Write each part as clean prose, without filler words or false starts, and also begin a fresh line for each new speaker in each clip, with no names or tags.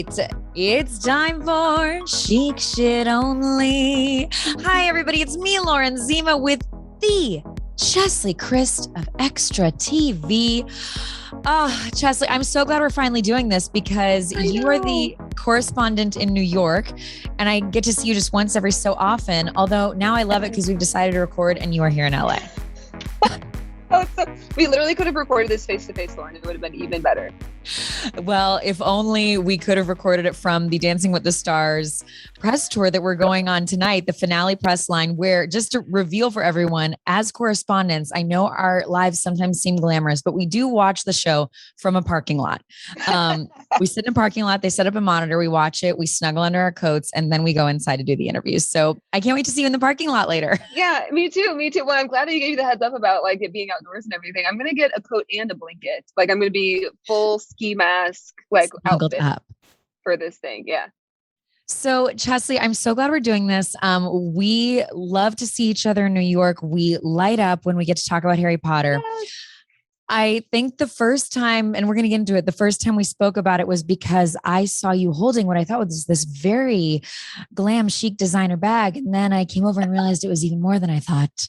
right. It's time for Chic Shit Only. Hi, everybody. It's me, Lauren Zima, with the Cheslie Kryst of Extra TV. Cheslie, I'm so glad we're finally doing this because you are the correspondent in New York and I get to see you just once every so often. Although now I love it because we've decided to record and you are here in LA.
We literally could have recorded this face-to-face, Lauren. It would have been even better.
Well, if only we could have recorded it from the Dancing with the Stars press tour that we're going on tonight, the finale press line, where, just to reveal for everyone, as correspondents, I know our lives sometimes seem glamorous, but we do watch the show from a parking lot. We sit in a parking lot, they set up a monitor, we watch it, we snuggle under our coats, and then we go inside to do the interviews. So I can't wait to see you in the parking lot later.
Yeah, me too. Well, I'm glad that you gave me the heads up about like it being outdoors and everything. I'm going to get a coat and a blanket. Like I'm going to be full ski mask, like
Snuggled
outfit
up
for this thing. Yeah.
So, Cheslie, I'm so glad we're doing this. We love to see each other in New York. We light up when we get to talk about Harry Potter.
Yes.
I think the first time, and we're going to get into it, the first time we spoke about it was because I saw you holding what I thought was this very glam, chic designer bag. And then I came over and realized it was even more than I thought.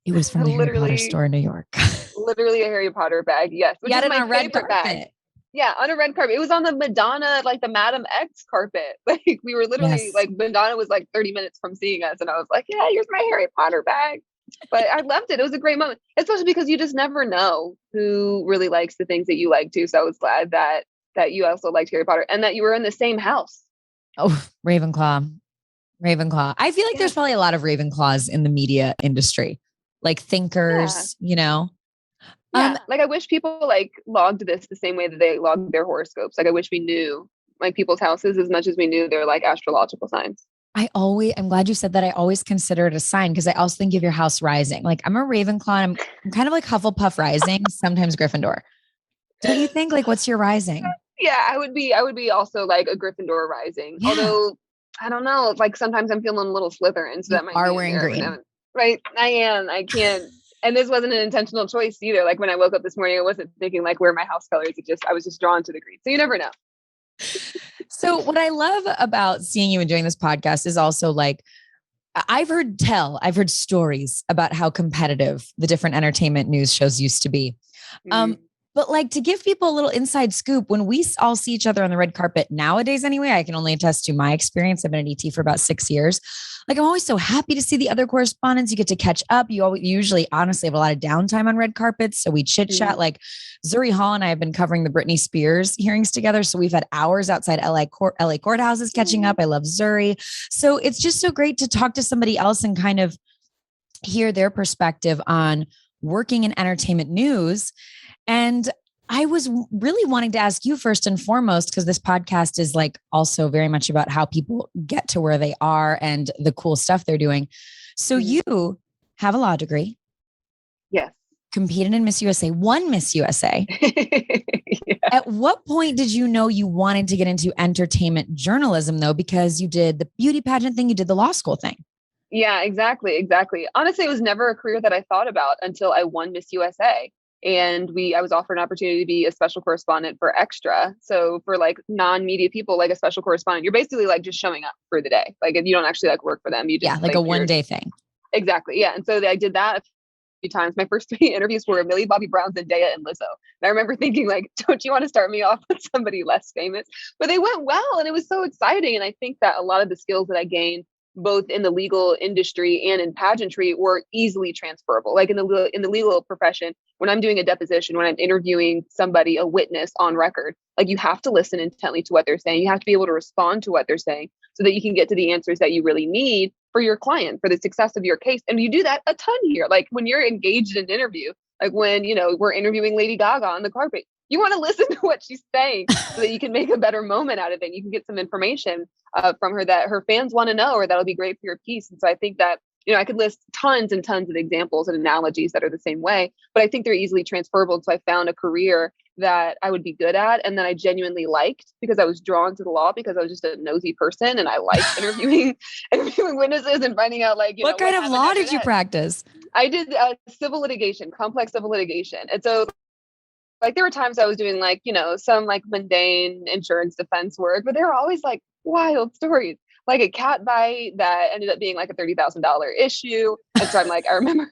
It was from the Harry Potter store in New York.
Literally a Harry Potter bag. Yes.
Which is my red carpet bag.
Yeah, on a red carpet. It was on the Madonna, like the Madam X carpet. Like we were literally like Madonna was like 30 minutes from seeing us. And I was like, yeah, here's my Harry Potter bag. But I loved it. It was a great moment, especially because you just never know who really likes the things that you like too. So I was glad that you also liked Harry Potter and that you were in the same house.
Oh, Ravenclaw. I feel like there's probably a lot of Ravenclaws in the media industry, like thinkers, you know?
Yeah, like I wish people like logged this the same way that they logged their horoscopes. Like I wish we knew like people's houses as much as we knew their like astrological signs.
I'm glad you said that. I always consider it a sign because I also think of your house rising. Like I'm a Ravenclaw. I'm kind of like Hufflepuff rising, sometimes Gryffindor. Don't you think? Like, what's your rising?
Yeah, I would be also like a Gryffindor rising. Yeah. Although I don't know, like sometimes I'm feeling a little Slytherin. So that might
are wearing green,
right? I am. I can't. And this wasn't an intentional choice either. Like when I woke up this morning, I wasn't thinking like where are my house colors. I was just drawn to the green. So you never know.
So what I love about seeing you and doing this podcast is also like, I've heard stories about how competitive the different entertainment news shows used to be. But like to give people a little inside scoop, when we all see each other on the red carpet nowadays, anyway, I can only attest to my experience. I've been at ET for about 6 years. Like I'm always so happy to see the other correspondents. You get to catch up. You usually honestly have a lot of downtime on red carpets. So we chit chat. Like Zuri Hall and I have been covering the Britney Spears hearings together. So we've had hours outside LA courthouses catching up. I love Zuri. So it's just so great to talk to somebody else and kind of hear their perspective on working in entertainment news. And I was really wanting to ask you first and foremost, because this podcast is like also very much about how people get to where they are and the cool stuff they're doing. So you have a law degree.
Yes.
Competed in Miss USA, won Miss USA. Yeah. At what point did you know you wanted to get into entertainment journalism though? Because you did the beauty pageant thing, you did the law school thing.
Yeah, exactly. Honestly, it was never a career that I thought about until I won Miss USA. And I was offered an opportunity to be a special correspondent for Extra. So for like non-media people, like a special correspondent, you're basically like just showing up for the day. Like you don't actually like work for them. You just
like a one-day thing.
Exactly. Yeah. And so I did that a few times. My first 3 interviews were Millie Bobby Brown, Zendaya, and Lizzo. And I remember thinking like, don't you want to start me off with somebody less famous? But they went well and it was so exciting. And I think that a lot of the skills that I gained both in the legal industry and in pageantry were easily transferable. Like in the legal profession, when I'm doing a deposition, when I'm interviewing somebody, a witness on record, like you have to listen intently to what they're saying. You have to be able to respond to what they're saying so that you can get to the answers that you really need for your client, for the success of your case. And you do that a ton here. Like when you're engaged in an interview, like when, we're interviewing Lady Gaga on the carpet, you want to listen to what she's saying so that you can make a better moment out of it. You can get some information from her that her fans want to know, or that'll be great for your piece. And so I think that, I could list tons and tons of examples and analogies that are the same way, but I think they're easily transferable. So I found a career that I would be good at and that I genuinely liked because I was drawn to the law because I was just a nosy person and I liked interviewing witnesses and finding out
what kind of law did you practice?
I did complex civil litigation. And so like there were times I was doing like, some like mundane insurance defense work, but there were always like wild stories, like a cat bite that ended up being like a $30,000 issue. And so I'm like, I remember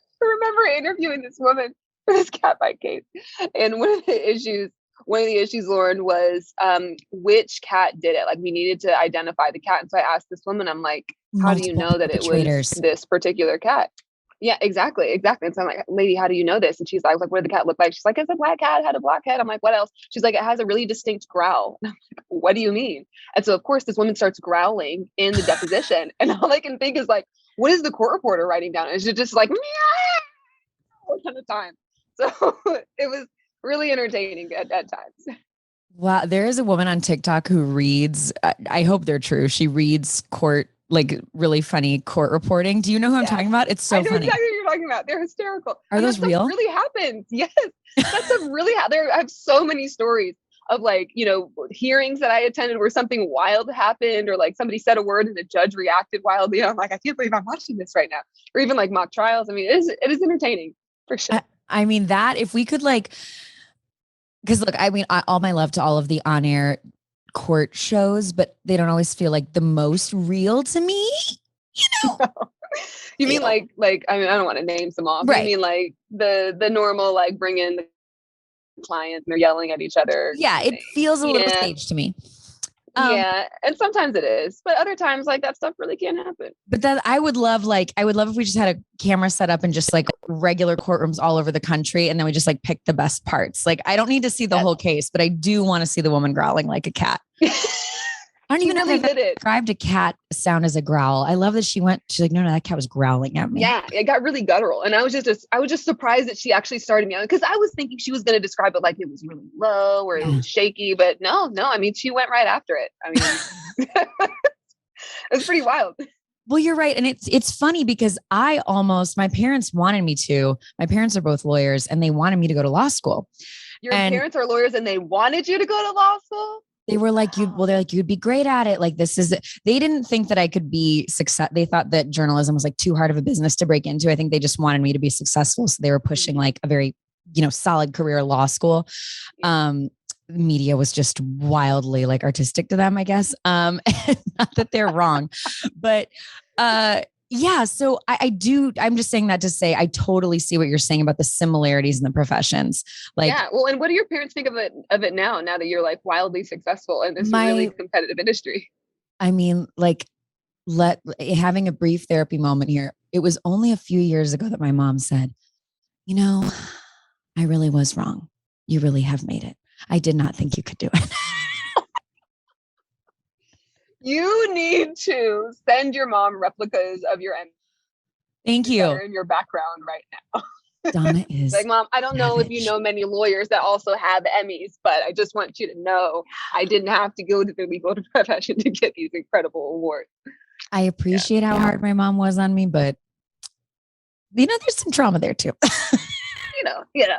interviewing this woman for this cat bite case. And one of the issues, Lauren, was which cat did it. Like we needed to identify the cat. And so I asked this woman, I'm like, how do you
Multiple
know that it was
perpetrators.
this particular cat? Yeah, exactly. And so I'm like, lady, how do you know this? And she's like, what did the cat look like? She's like, it's a black cat, had a black head. I'm like, what else? She's like, it has a really distinct growl. And I'm like, what do you mean? And so of course this woman starts growling in the deposition. And all I can think is like, what is the court reporter writing down? And she's just like, meow, all the time. So it was really entertaining at times.
Wow. There is a woman on TikTok who reads, I hope they're true. She reads like really funny court reporting. Do you know who I'm talking about? It's so
I know
funny.
exactly what you're talking about. They're hysterical.
Are those real?
Really happens. Yes. That stuff really I have so many stories of like, hearings that I attended where something wild happened, or like somebody said a word and the judge reacted wildly. I'm like, I can't believe I'm watching this right now. Or even like mock trials. I mean, it is entertaining for sure.
I mean, that if we could like, because look, I mean, all my love to all of the on-air court shows, but they don't always feel like the most real to me.
You mean like I mean, I don't want to name some off.
Right.
You mean like the normal, like bring in the clients and they're yelling at each other.
Yeah, it feels a little staged to me.
Yeah, and sometimes it is, but other times like that stuff really can't happen.
But that I would love if we just had a camera set up and just like regular courtrooms all over the country, and then we just like pick the best parts. Like I don't need to see the whole case, but I do want to see the woman growling like a cat. I don't even know if I described a cat sound as a growl. I love that she's like, no, that cat was growling at me.
Yeah, it got really guttural. And I was just surprised that she actually started me out, because I was thinking she was going to describe it like it was really low or it was shaky, but no, I mean, she went right after it. I mean, it was pretty wild.
Well, you're right. And it's funny because my parents wanted me to. My parents are both lawyers and they wanted me to go to law school.
Your parents are lawyers and they wanted you to go to law school?
They were like, they're like, you'd be great at it. Like, they didn't think that I could be success. They thought that journalism was like too hard of a business to break into. I think they just wanted me to be successful. So they were pushing like a very, solid career law school. Media was just wildly like artistic to them, I guess. Not that they're wrong, but, yeah. So I'm just saying that to say, I totally see what you're saying about the similarities in the professions. Like, yeah.
Well, and what do your parents think of it now that you're like wildly successful in this really competitive industry?
I mean, like having a brief therapy moment here. It was only a few years ago that my mom said, I really was wrong. You really have made it. I did not think you could do it.
You need to send your mom replicas of your Emmy.
Thank you.
In your background right now.
Donna is
like, Mom, I don't know if you know many lawyers that also have Emmys, but I just want you to know I didn't have to go to the legal profession to get these incredible awards.
I appreciate how hard my mom was on me, but there's some trauma there too.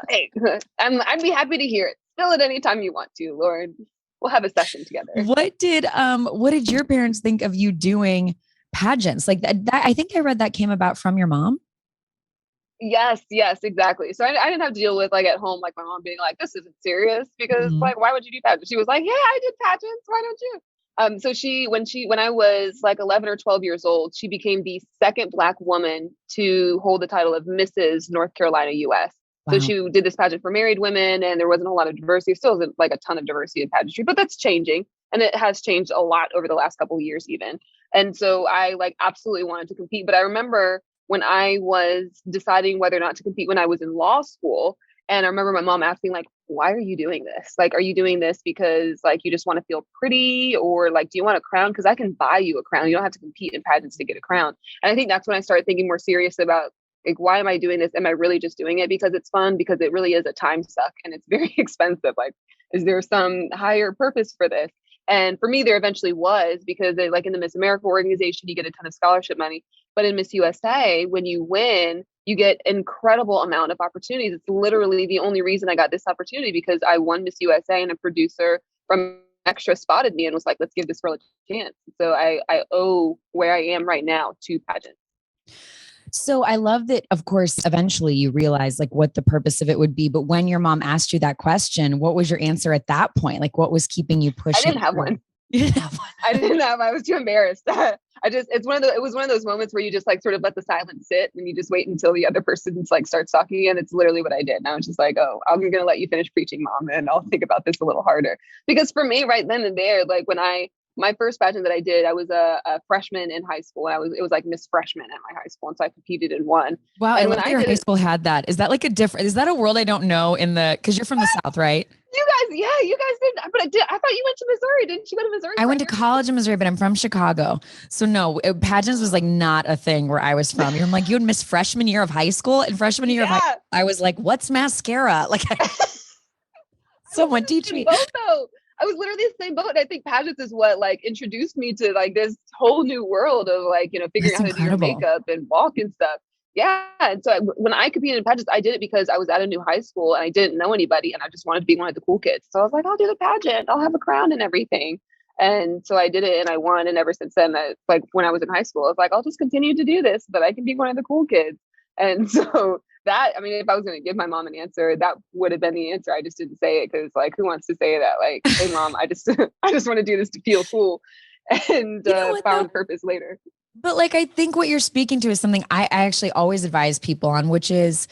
Hey, I'd be happy to hear it. Spill it anytime you want to, Lauren. We'll have a session together.
What did your parents think of you doing pageants? Like that I think I read that came about from your mom.
Yes, exactly. So I didn't have to deal with like at home, like my mom being like, this isn't serious, because like, why would you do pageants? She was like, yeah, I did pageants. Why don't you? So when I was like 11 or 12 years old, she became the second Black woman to hold the title of Mrs. North Carolina, US. Wow. So she did this pageant for married women, and there wasn't a lot of diversity. Still isn't like a ton of diversity in pageantry, but that's changing. And it has changed a lot over the last couple of years even. And so I like absolutely wanted to compete. But I remember when I was deciding whether or not to compete when I was in law school, and I remember my mom asking like, why are you doing this? Like, are you doing this because like you just want to feel pretty, or like, do you want a crown? Because I can buy you a crown. You don't have to compete in pageants to get a crown. And I think that's when I started thinking more serious about like, why am I doing this? Am I really just doing it because it's fun? Because it really is a time suck and it's very expensive. Like, is there some higher purpose for this? And for me, there eventually was, because like in the Miss America organization, you get a ton of scholarship money. But in Miss USA, when you win, you get incredible amount of opportunities. It's literally the only reason I got this opportunity, because I won Miss USA and a producer from Extra spotted me and was like, let's give this girl a chance. So I owe where I am right now to pageants.
So I love that, of course, eventually you realize like what the purpose of it would be. But when your mom asked you that question, what was your answer at that point? Like what was keeping you
I
pushing
didn't have
through?
one.
You didn't have one.
I was too embarrassed. It was one of those moments where you just like sort of let the silence sit and you just wait until the other person's like starts talking again. It's literally what I did. And I was just like, oh, I'm going to let you finish preaching, mom. And I'll think about this a little harder. Because for me right then and there, like my first pageant that I did, I was a freshman in high school. And it was like Miss Freshman at my high school. And so I competed and won.
Wow. I
And
love
when
that
I
your
did
high
it,
school had that. Is that like is that a world I don't know cause you're from the South, right?
you guys did, but I thought you went to Missouri. Didn't you go to Missouri?
I went to college in Missouri, but I'm from Chicago. So no, pageants was like not a thing where I was from. You're like, you had missed freshman year of high school and freshman year of high
Yeah.
school. I was like, what's mascara? Like someone teach me.
Both though. I was literally the same boat. And I think pageants is what like introduced me to like this whole new world of like, figuring
That's
out how to do your
incredible.
makeup and walk and stuff. Yeah. And so when I competed in pageants, I did it because I was at a new high school and I didn't know anybody and I just wanted to be one of the cool kids. So I was like, I'll do the pageant. I'll have a crown and everything. And so I did it and I won. And ever since then, like when I was in high school, I was like, I'll just continue to do this, but I can be one of the cool kids. And so if I was going to give my mom an answer, that would have been the answer. I just didn't say it because, like, who wants to say that? Like, hey, mom, I just want to do this to feel cool, and
You know what though?
found purpose later.
But like, I think what you're speaking to is something I actually always advise people on, which is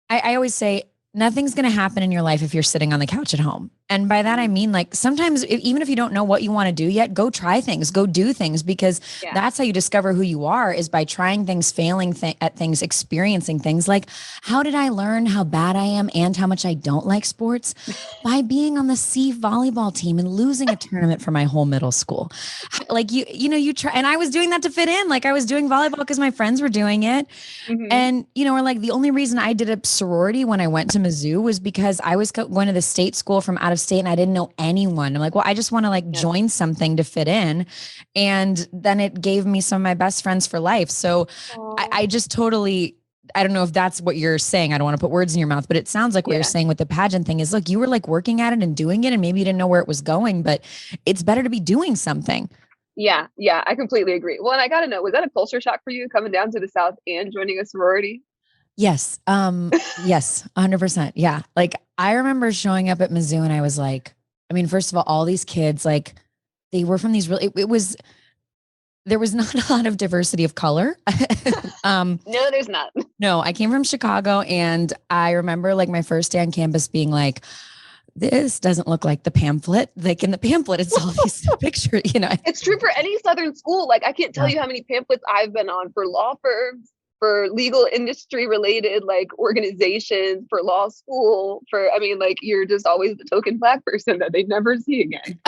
I always say nothing's going to happen in your life if you're sitting on the couch at home. And by that, I mean, like sometimes even if you don't know what you want to do yet, go try things, go do things, because that's how you discover who you are is by trying things, failing at things, experiencing things. Like, how did I learn how bad I am and how much I don't like sports? By being on the C volleyball team and losing a tournament for my whole middle school. Like you try, and I was doing that to fit in. Like I was doing volleyball because my friends were doing it.
Mm-hmm.
And, or like the only reason I did a sorority when I went to Mizzou was because I was going to the state school from out of state and I didn't know anyone. I'm like, well, I just want to like join something to fit in. And then it gave me some of my best friends for life. So I just totally, I don't know if that's what you're saying. I don't want to put words in your mouth, but it sounds like what you're saying with the pageant thing is, look, you were like working at it and doing it and maybe you didn't know where it was going, but it's better to be doing something.
Yeah, I completely agree. Well, and I got to know, was that a culture shock for you coming down to the South and joining a sorority?
Yes. Yes, 100%. Yeah. Like I remember showing up at Mizzou and I was like, I mean, first of all these kids, like they were from these really, there was not a lot of diversity of color.
No, there's not.
No, I came from Chicago and I remember like my first day on campus being like, this doesn't look like the pamphlet. Like in the pamphlet, it's all these pictures,
It's true for any Southern school. Like I can't tell you how many pamphlets I've been on for law firms, for legal industry related like organizations, for law school, like you're just always the token Black person that they never see again.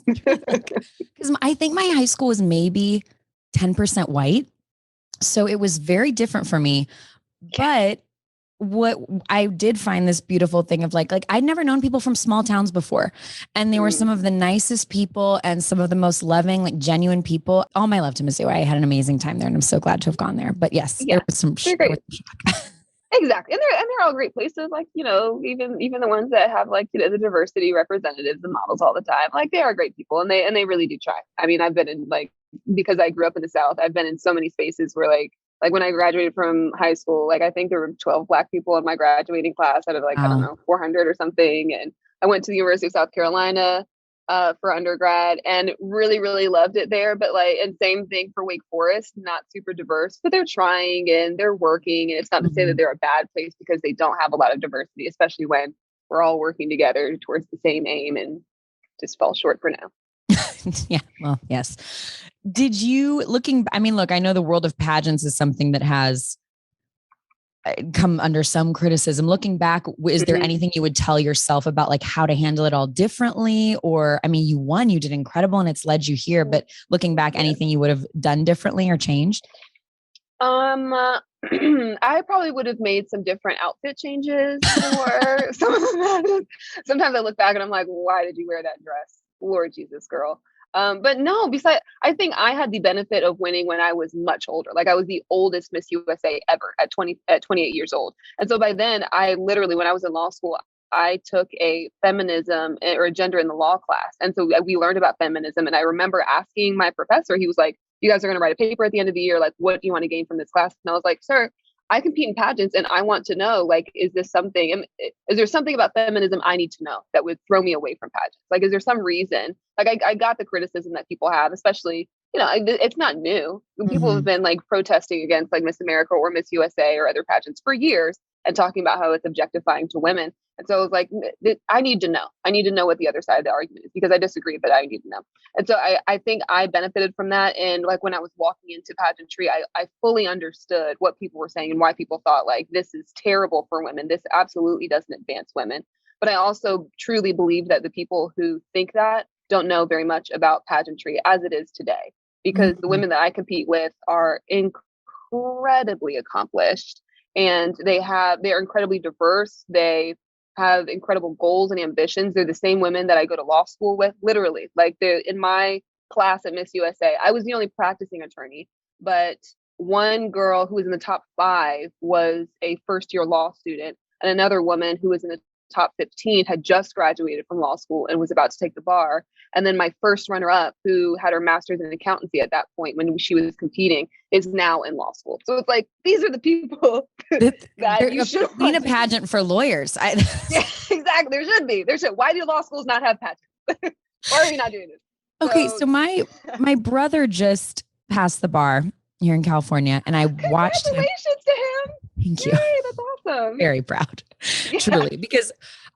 Because I think my high school was maybe 10% white. So it was very different for me. But what I did find this beautiful thing of like I'd never known people from small towns before. And they were some of the nicest people and some of the most loving, like genuine people. All my love to Mizzou. I had an amazing time there and I'm so glad to have gone there. But yes, there was some
great. Exactly. And they're all great places. Like, even the ones that have like, the diversity representatives and models all the time, like they are great people and they really do try. I mean, I've been in like, because I grew up in the South, I've been in so many spaces where like when I graduated from high school, like I think there were 12 Black people in my graduating class out of like, I don't know, 400 or something. And I went to the University of South Carolina for undergrad and really, really loved it there. But and same thing for Wake Forest, not super diverse, but they're trying and they're working. And it's not to say that they're a bad place because they don't have a lot of diversity, especially when we're all working together towards the same aim and just fall short for now.
Yeah. Well, yes. Did you look, I know the world of pageants is something that has come under some criticism. Looking back, is there anything you would tell yourself about like how to handle it all differently? Or, you won, you did incredible and it's led you here, but looking back, anything you would have done differently or changed?
I probably would have made some different outfit changes for some of that. Sometimes I look back and I'm like, why did you wear that dress? Lord Jesus, girl. But no, besides, I think I had the benefit of winning when I was much older. Like I was the oldest Miss USA ever at 28 years old. And so by then I literally, when I was in law school, I took a feminism or a gender in the law class. And so we learned about feminism. And I remember asking my professor, he was like, you guys are going to write a paper at the end of the year. Like, what do you want to gain from this class? And I was like, sir, I compete in pageants and I want to know, like, is there something about feminism I need to know that would throw me away from pageants? Like, is there some reason? Like, I got the criticism that people have, especially, it's not new. People have been like protesting against like Miss America or Miss USA or other pageants for years and talking about how it's objectifying to women. And so I was like, I need to know. I need to know what the other side of the argument is because I disagree, but I need to know. And so I think I benefited from that. And like when I was walking into pageantry, I fully understood what people were saying and why people thought like, this is terrible for women. This absolutely doesn't advance women. But I also truly believe that the people who think that don't know very much about pageantry as it is today, because the women that I compete with are incredibly accomplished and they're incredibly diverse. They have incredible goals and ambitions. They're the same women that I go to law school with, literally. Like in my class at Miss USA, I was the only practicing attorney, but one girl who was in the top 5 was a first-year law student, and another woman who was in the top 15 had just graduated from law school and was about to take the bar. And then my first runner-up, who had her master's in accountancy at that point when she was competing, is now in law school. So it's like, these are the people that you should
need a pageant for lawyers.
Yeah, exactly. There should be. Why do law schools not have pageants? Why are we not doing this?
Okay, so my brother just passed the bar here in California, and I watched him.
Congratulations to him.
Thank you.
Yay, that's awesome.
Very proud, truly, because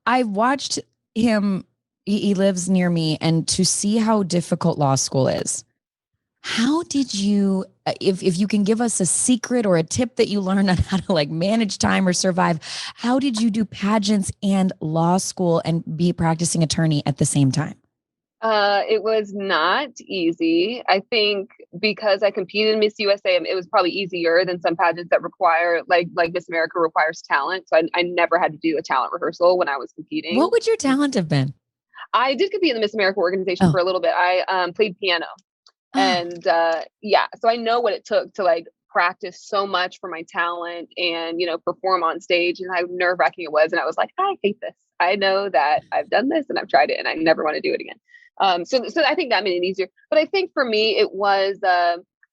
I watched him. He lives near me, and to see how difficult law school is. How did you, if you can give us a secret or a tip that you learned on how to like manage time or survive, how did you do pageants and law school and be a practicing attorney at the same time?
It was not easy. I think because I competed in Miss USA, it was probably easier than some pageants that require, like Miss America requires talent. So I never had to do a talent rehearsal when I was competing.
What would your talent have been?
I did compete in the Miss America organization for a little bit. I played piano. And so I know what it took to like practice so much for my talent and, perform on stage, and how nerve-wracking it was. And I was like, I hate this. I know that I've done this and I've tried it and I never want to do it again. So I think that made it easier. But I think for me, it was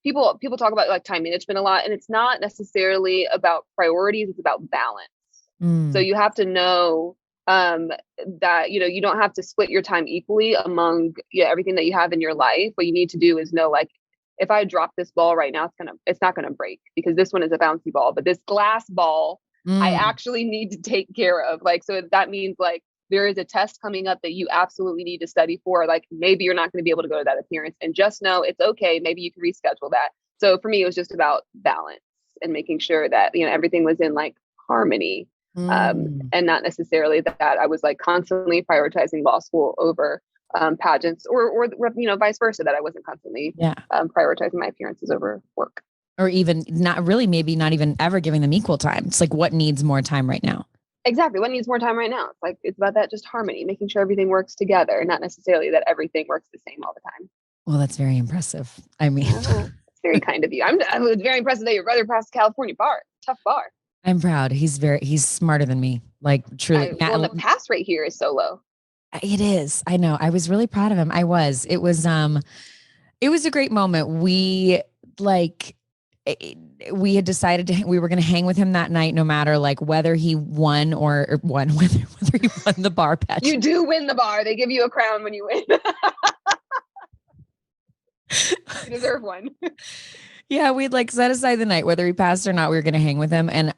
people talk about like time management a lot, and it's not necessarily about priorities. It's about balance. So you have to know that, you don't have to split your time equally among everything that you have in your life. What you need to do is know, like, if I drop this ball right now, it's not gonna break because this one is a bouncy ball, but this glass ball, I actually need to take care of. Like, so that means like there is a test coming up that you absolutely need to study for. Like maybe you're not going to be able to go to that appearance, and just know it's okay. Maybe you can reschedule that. So for me, it was just about balance and making sure that, everything was in like harmony. And not necessarily that I was like constantly prioritizing law school over pageants or vice versa, that I wasn't constantly prioritizing my appearances over work.
Or even maybe not even ever giving them equal time. It's like, what needs more time right now?
Exactly. What needs more time right now? It's like, it's about that just harmony, making sure everything works together, not necessarily that everything works the same all the time.
Well, that's very impressive. I mean,
it's very kind of you. I was very impressed that your brother passed the California bar. Tough bar.
I'm proud. He's smarter than me. Like truly.
The pass rate here is so low.
It is. I know. I was really proud of him. It was a great moment. We had decided we were going to hang with him that night, no matter like whether he won whether he won the bar pageant.
You do win the bar. They give you a crown when you win. You deserve one.
Yeah, we'd like set aside the night, whether he passed or not, we were going to hang with him. And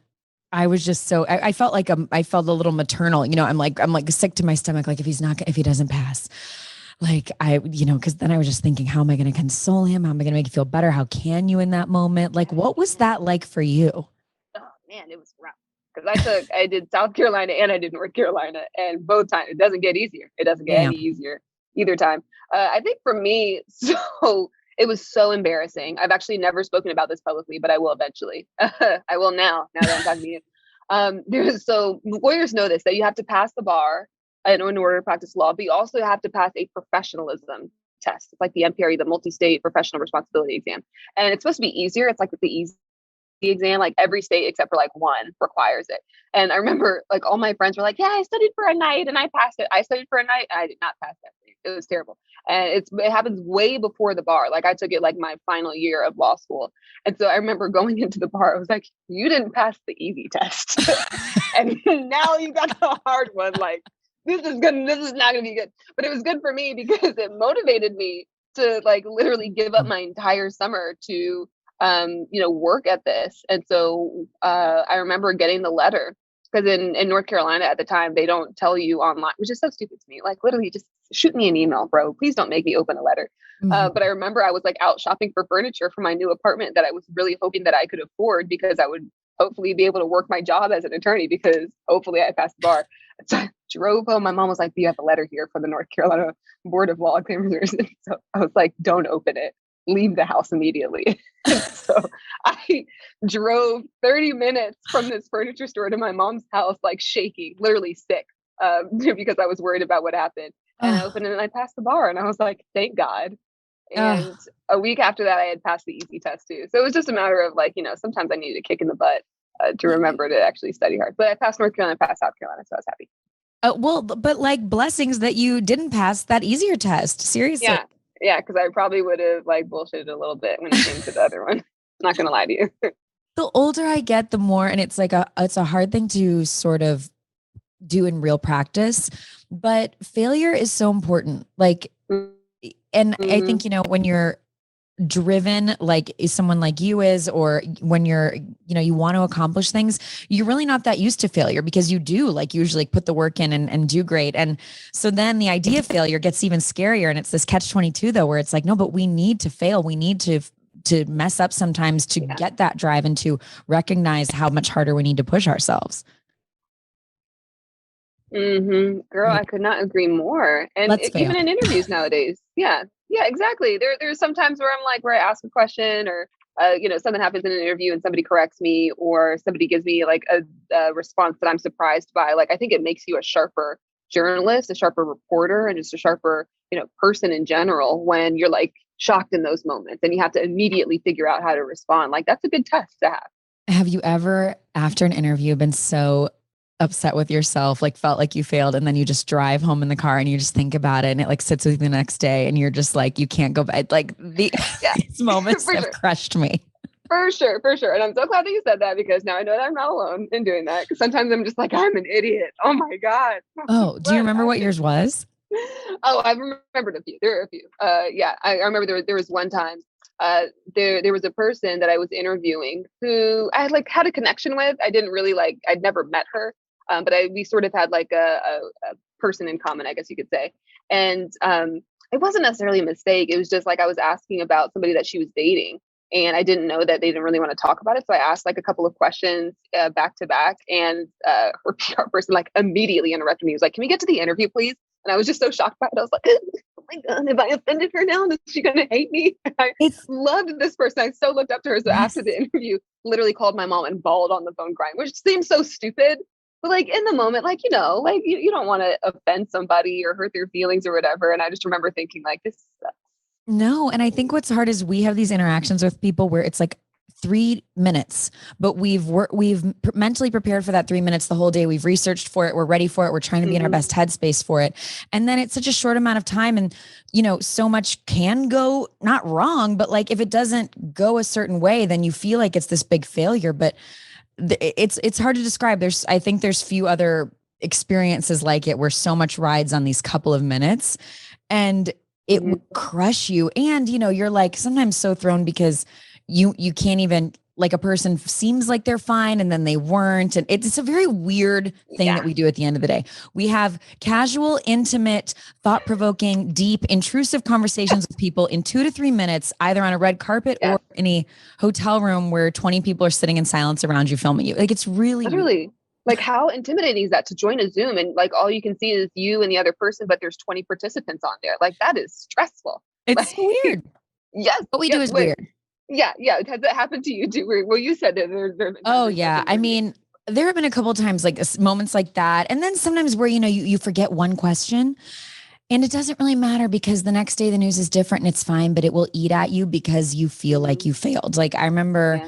I was just I felt like I felt a little maternal, I'm like sick to my stomach. Like if he doesn't pass, like cause then I was just thinking, how am I going to console him? How am I going to make you feel better? How can you in that moment? Like, what was that like for you?
Oh man, it was rough. Cause I did South Carolina and I did North Carolina, and both times it doesn't get easier. It doesn't get any easier either time. I think for me, it was so embarrassing. I've actually never spoken about this publicly, but I will eventually. I will now that I'm talking to you. So lawyers know this, that you have to pass the bar in order to practice law, but you also have to pass a professionalism test. It's like the MPRE, the multi-state professional responsibility exam. And it's supposed to be easier. It's like the easy exam, like every state except for like one requires it. And I remember like all my friends were like, yeah, I studied for a night and I passed it. I studied for a night and I did not pass that thing. It was terrible. And it happens way before the bar. Like I took it like my final year of law school. And so I remember going into the bar, I was like, you didn't pass the easy test. And now you got the hard one. Like, this is not gonna be good. But it was good for me because it motivated me to like literally give up my entire summer to work at this. And so I remember getting the letter because in North Carolina at the time, they don't tell you online, which is so stupid to me. Like literally just shoot me an email, bro. Please don't make me open a letter. But I remember I was like out shopping for furniture for my new apartment that I was really hoping that I could afford because I would hopefully be able to work my job as an attorney because hopefully I passed the bar. So I drove home. My mom was like, do you have a letter here for the North Carolina Board of Law Examiners? So I was like, don't open it. Leave the house immediately. So I drove 30 minutes from this furniture store to my mom's house, like shaking, literally sick, because I was worried about what happened. And I opened it and I passed the bar and I was like, thank God. And a week after that, I had passed the easy test too. So it was just a matter of like, sometimes I needed a kick in the butt to remember to actually study hard. But I passed North Carolina, I passed South Carolina, so I was happy.
Well, but like blessings that you didn't pass that easier test. Seriously.
Yeah, because I probably would have like bullshitted a little bit when it came to the other one. Not gonna lie to you.
The older I get, the more, and it's like it's a hard thing to sort of do in real practice, but failure is so important. Like, and I think, when you're driven, like is someone like you is, or when you're, you want to accomplish things, you're really not that used to failure because you do like usually put the work in and do great. And so then the idea of failure gets even scarier. And it's this catch-22 though, where it's like, no, but we need to fail. We need to mess up sometimes to get that drive and to recognize how much harder we need to push ourselves.
Girl, I could not agree more. And even in interviews nowadays. Yeah, exactly. There's some times where I'm like, where I ask a question or, something happens in an interview and somebody corrects me or somebody gives me like a response that I'm surprised by. Like, I think it makes you a sharper journalist, a sharper reporter, and just a sharper, person in general when you're like shocked in those moments and you have to immediately figure out how to respond. Like, that's a good test to have.
Have you ever, after an interview, been so upset with yourself, like felt like you failed, and then you just drive home in the car and you just think about it and it like sits with you the next day and you're just like, you can't go back? Like these moments have crushed me.
For sure. And I'm so glad that you said that because now I know that I'm not alone in doing that. Because sometimes I'm just like, I'm an idiot. Oh my God.
Oh, do you remember what yours was?
Oh, I remembered a few. There are a few. I remember there was one time there was a person that I was interviewing who I like had a connection with. I didn't really like, I'd never met her. But we sort of had like a person in common, I guess you could say. And it wasn't necessarily a mistake. It was just like I was asking about somebody that she was dating. And I didn't know that they didn't really want to talk about it. So I asked like a couple of questions back to back. And her PR person like immediately interrupted me. He was like, can we get to the interview, please? And I was just so shocked by it. I was like, oh my God, have I offended her now? Is she going to hate me? I loved this person. I so looked up to her. So after the interview, literally called my mom and bawled on the phone crying, which seems so stupid. But like in the moment, like, like you don't want to offend somebody or hurt their feelings or whatever. And I just remember thinking like, this sucks.
No. And I think what's hard is we have these interactions with people where it's like 3 minutes, but we've mentally prepared for that 3 minutes the whole day. We've researched for it. We're ready for it. We're trying to be in our best headspace for it. And then it's such a short amount of time. And, so much can go not wrong, but like if it doesn't go a certain way, then you feel like it's this big failure. But it's hard to describe. I think there's few other experiences like it where so much rides on these couple of minutes and it will crush you. And, you're like sometimes so thrown because you can't even, like a person seems like they're fine and then they weren't. And it's a very weird thing that we do at the end of the day. We have casual, intimate, thought-provoking, deep, intrusive conversations with people in 2 to 3 minutes, either on a red carpet or in a hotel room where 20 people are sitting in silence around you filming you. Like it's really
literally like how intimidating is that to join a Zoom and like all you can see is you and the other person, but there's 20 participants on there. Like that is stressful.
It's
like,
so weird.
Yes.
What we do is weird.
Yeah. Has that happened to you too? Well, you said that there
oh yeah. I mean, there have been a couple of times like moments like that. And then sometimes where, you forget one question and it doesn't really matter because the next day the news is different and it's fine, but it will eat at you because you feel like you failed. Like I remember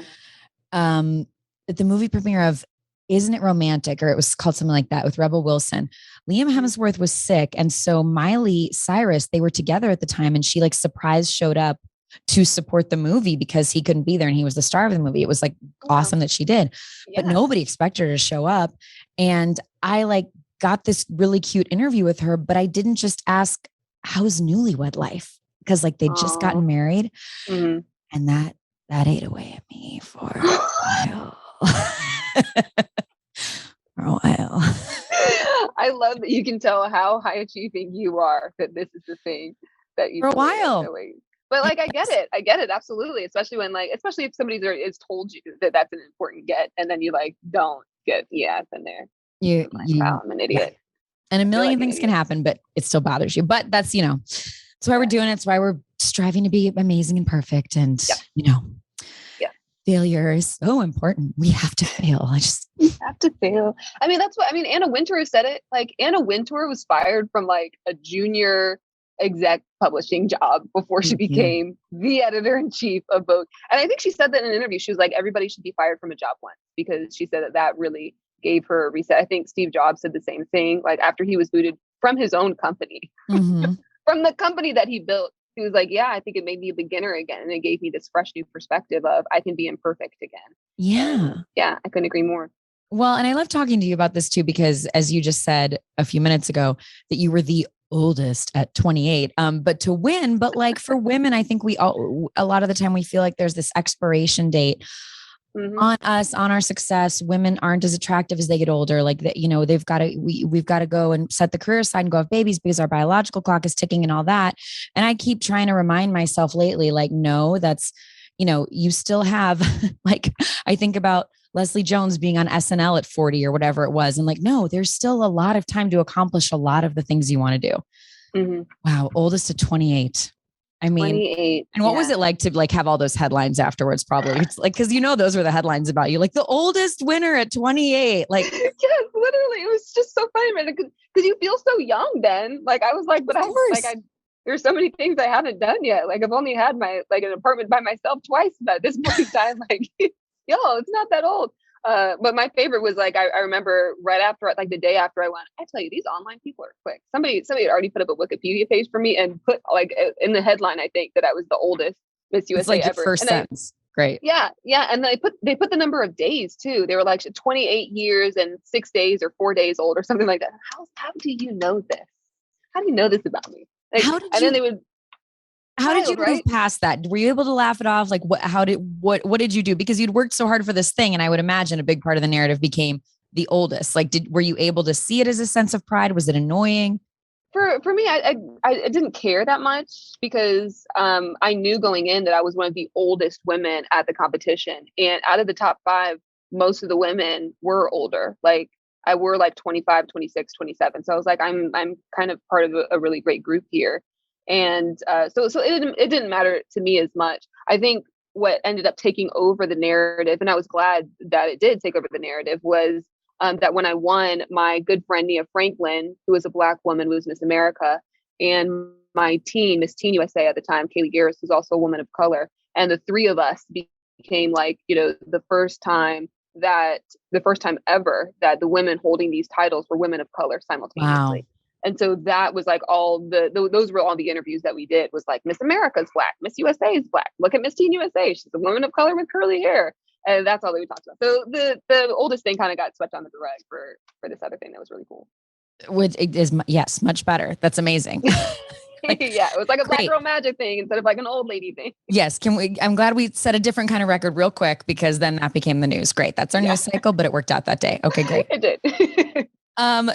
at the movie premiere of Isn't It Romantic? Or it was called something like that with Rebel Wilson. Liam Hemsworth was sick. And so Miley Cyrus, they were together at the time, and she like surprise showed up to support the movie because he couldn't be there and he was the star of the movie. It was like awesome that she did, but nobody expected her to show up. And I like got this really cute interview with her, but I didn't just ask how's newlywed life, because like they'd just gotten married, and that ate away at me for a while. For a while.
I love that you can tell how high achieving you are, that this is the thing that you
for a while.
doing. But like, I get it. Absolutely. Especially when especially if somebody is told you that that's an important get, and then you like, don't get, then there. Wow, I'm an idiot.
And a million things can happen, but it still bothers you. But that's, that's why we're doing it. It's why we're striving to be amazing and perfect. And, failure is so important. We have to fail.
We have to fail. I mean, that's what, Anna Wintour said it. Like, Anna Wintour was fired from like a junior exec publishing job before she became the editor-in-chief of Vogue. And I think she said that in an interview. She was like, everybody should be fired from a job once, because she said that really gave her a reset. I think Steve Jobs said the same thing. Like, after he was booted from his own company, from the company that he built, he was like, I think it made me a beginner again. And it gave me this fresh new perspective of I can be imperfect again.
Yeah.
And I couldn't agree more.
Well, and I love talking to you about this too, because as you just said a few minutes ago, that you were the oldest at 28, but to win, but like for women, I think a lot of the time we feel like there's this expiration date on us, on our success. Women aren't as attractive as they get older. Like that, we've got to go and set the career aside and go have babies because our biological clock is ticking and all that. And I keep trying to remind myself lately, like, no, that's, you still have like, I think about Leslie Jones being on SNL at 40 or whatever it was. And like, no, there's still a lot of time to accomplish a lot of the things you want to do. Wow. Oldest at 28. I mean,
28.
And what was it like to like have all those headlines afterwards? Probably it's like, cause those were the headlines about you, like the oldest winner at 28. Like,
yes, literally. It was just so funny, man. Cause you feel so young then. Like I was like, but there's so many things I haven't done yet. Like I've only had my, like an apartment by myself twice at this point in time. Like, it's not that old. But my favorite was like, I remember right after, like the day after I went, I tell you, these online people are quick. Somebody had already put up a Wikipedia page for me and put like in the headline, I think, that I was the oldest Miss USA
like
ever.
First sentence. Great.
Yeah. And they put the number of days too. They were like 28 years and 6 days or 4 days old or something like that. How do you know this? How do you know this about me? Like, then they would.
How did you move past that? Were you able to laugh it off? Like what did you do? Because you'd worked so hard for this thing. And I would imagine a big part of the narrative became the oldest. Like, were you able to see it as a sense of pride? Was it annoying?
For me, I didn't care that much because I knew going in that I was one of the oldest women at the competition. And out of the top 5, most of the women were older. Like I were like 25, 26, 27. So I was like, I'm kind of part of a really great group here. And so it didn't matter to me as much. I think what ended up taking over the narrative, and I was glad that it did take over the narrative, was that when I won, my good friend Nia Franklin, who was a Black woman, was Miss America, and my team, Miss Teen USA at the time, Kaylee Garris, was also a woman of color, and the three of us became like, the first time ever that the women holding these titles were women of color simultaneously. Wow. And so that was like those were all the interviews that we did, was like, Miss America's Black, Miss USA is Black. Look at Miss Teen USA. She's a woman of color with curly hair. And that's all that we talked about. So the oldest thing kind of got swept under the rug for this other thing that was really cool.
Which is, yes, much better. That's amazing.
Yeah, it was like a Black girl magic thing instead of like an old lady thing.
Yes. I'm glad we set a different kind of record real quick, because then that became the news. Great. That's our news cycle, but it worked out that day. Okay, great.
It did.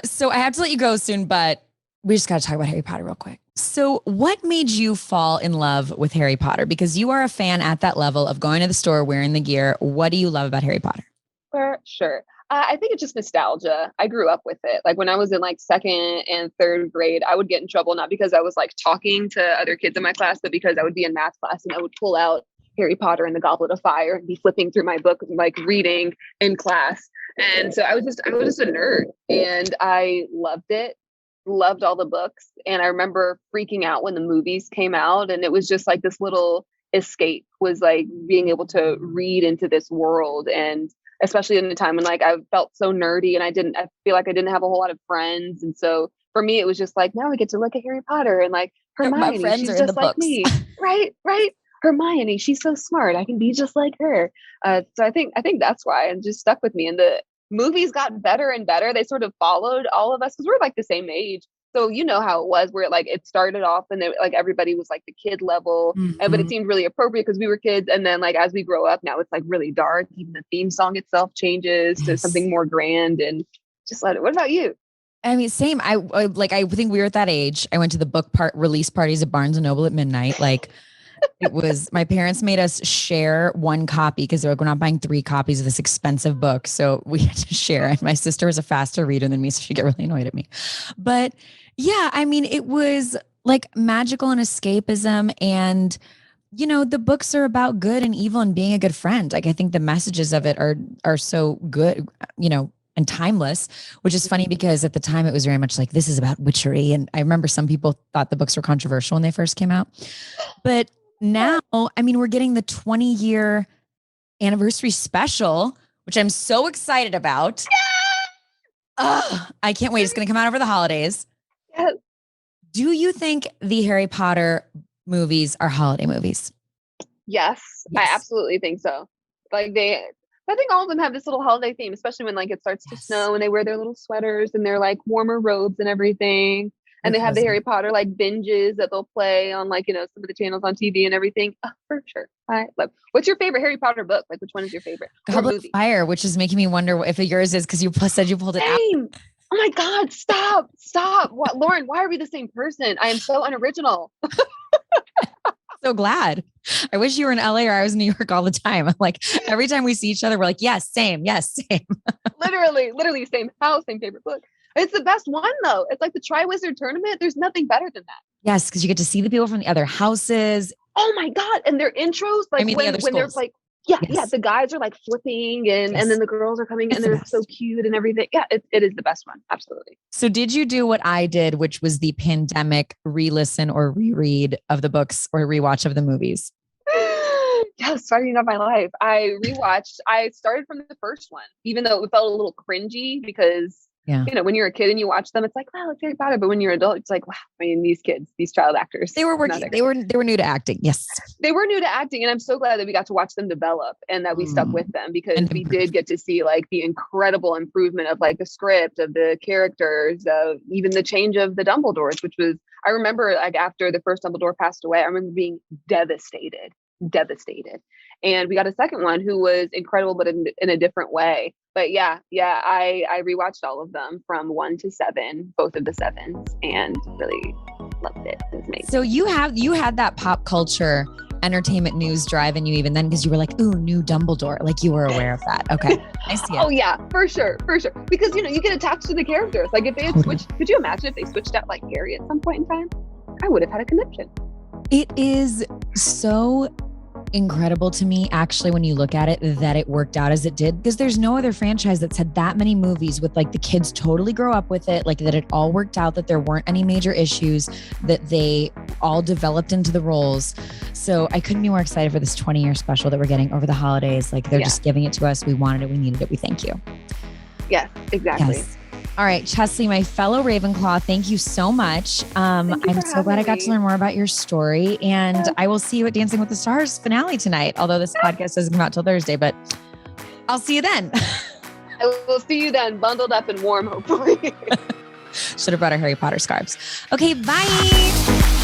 So I have to let you go soon, but we just got to talk about Harry Potter real quick. So what made you fall in love with Harry Potter? Because you are a fan at that level of going to the store, wearing the gear. What do you love about Harry Potter?
For sure. I think it's just nostalgia. I grew up with it. Like when I was in like 2nd and 3rd grade, I would get in trouble, not because I was like talking to other kids in my class, but because I would be in math class and I would pull out Harry Potter and the Goblet of Fire and be flipping through my book, like reading in class. And so I was just a nerd, and I loved it. Loved all the books. And I remember freaking out when the movies came out, and it was just like this little escape, was like being able to read into this world. And especially in the time when like I felt so nerdy and I feel like I didn't have a whole lot of friends. And so for me, it was just like, now we get to look at Harry Potter and like
My
Hermione,
friends
she's
are in the
just like
books.
me. Right, right. Hermione, she's so smart. I can be just like her. So I think that's why it just stuck with me. And the movies got better and better. They sort of followed all of us because we're like the same age. So you know how it was, where like it started off and like everybody was like the kid level, but it seemed really appropriate because we were kids. And then like as we grow up now, it's like really dark. Even the theme song itself changes to something more grand and just let it. What about you?
I mean, same. I think we were at that age. I went to the book release parties at Barnes and Noble at midnight. Like it was, my parents made us share one copy because they're like, we're not buying 3 copies of this expensive book. So we had to share. And my sister was a faster reader than me, so she'd get really annoyed at me. But yeah, I mean, it was like magical and escapism. And, you know, the books are about good and evil and being a good friend. Like I think the messages of it are so good, you know, and timeless, which is funny because at the time it was very much like, this is about witchery. And I remember some people thought the books were controversial when they first came out. But now, I mean, we're getting the 20-year anniversary special, which I'm so excited about. I can't wait. It's going to come out over the holidays.
Yes.
Do you think the Harry Potter movies are holiday movies?
Yes, I absolutely think so. Like I think all of them have this little holiday theme, especially when like it starts to snow and they wear their little sweaters and their like warmer robes and everything. And they have the Harry Potter like binges that they'll play on like, you know, some of the channels on TV and everything. Oh, for sure. I love. What's your favorite Harry Potter book? Like, which one is your favorite?
Goblet of Fire, which is making me wonder if yours is because you said you pulled it
Same.
out.
Oh my God! Stop! What, Lauren? Why are we the same person? I am so unoriginal.
So glad. I wish you were in LA or I was in New York all the time. I'm like, every time we see each other, we're like, yes, same.
literally same house, same favorite book. It's the best one though. It's like the Triwizard Tournament. There's nothing better than that.
Yes, because you get to see the people from the other houses.
Oh my God. And their intros, like when they're like, the guys are like flipping and then the girls are coming and they're so cute and everything. Yeah, it is the best one. Absolutely.
So did you do what I did, which was the pandemic re-listen or reread of the books or rewatch of the movies?
Yes, starting of my life. I started from the first one, even though it felt a little cringy because you know, when you're a kid and you watch them, it's like, wow, it's Harry Potter. But when you're an adult, it's like, wow, I mean, these kids, these child actors.
They were working. They were new to acting. Yes.
They were new to acting. And I'm so glad that we got to watch them develop and that we stuck with them because we did get to see like the incredible improvement of like the script, of the characters, of even the change of the Dumbledores, which was, I remember like after the first Dumbledore passed away, I remember being devastated. And we got a second one who was incredible, but in a different way. But I rewatched all of them from 1 to 7, both of the 7s, and really loved it. It was amazing.
So you had that pop culture entertainment news drive in you even then because you were like, ooh, new Dumbledore. Like you were aware of that. Okay. I see it.
Oh yeah, for sure. Because you know, you get attached to the characters. Like if they had switched, could you imagine if they switched out like Harry at some point in time? I would have had a connection.
It is so incredible to me, actually, when you look at it, that it worked out as it did, because there's no other franchise that's had that many movies with like the kids totally grow up with it, like that it all worked out, that there weren't any major issues, that they all developed into the roles. So I couldn't be more excited for this 20-year special that we're getting over the holidays. Like they're just giving it to us. We wanted it. We needed it. We thank you.
Yes, exactly.
Yes. All right, Cheslie, my fellow Ravenclaw, thank you so much. I'm so glad I got to learn more about your story, and I will see you at Dancing with the Stars finale tonight, although this podcast doesn't come out till Thursday, but I'll see you then.
I will see you then, bundled up and warm, hopefully.
Should have brought our Harry Potter scarves. Okay, bye.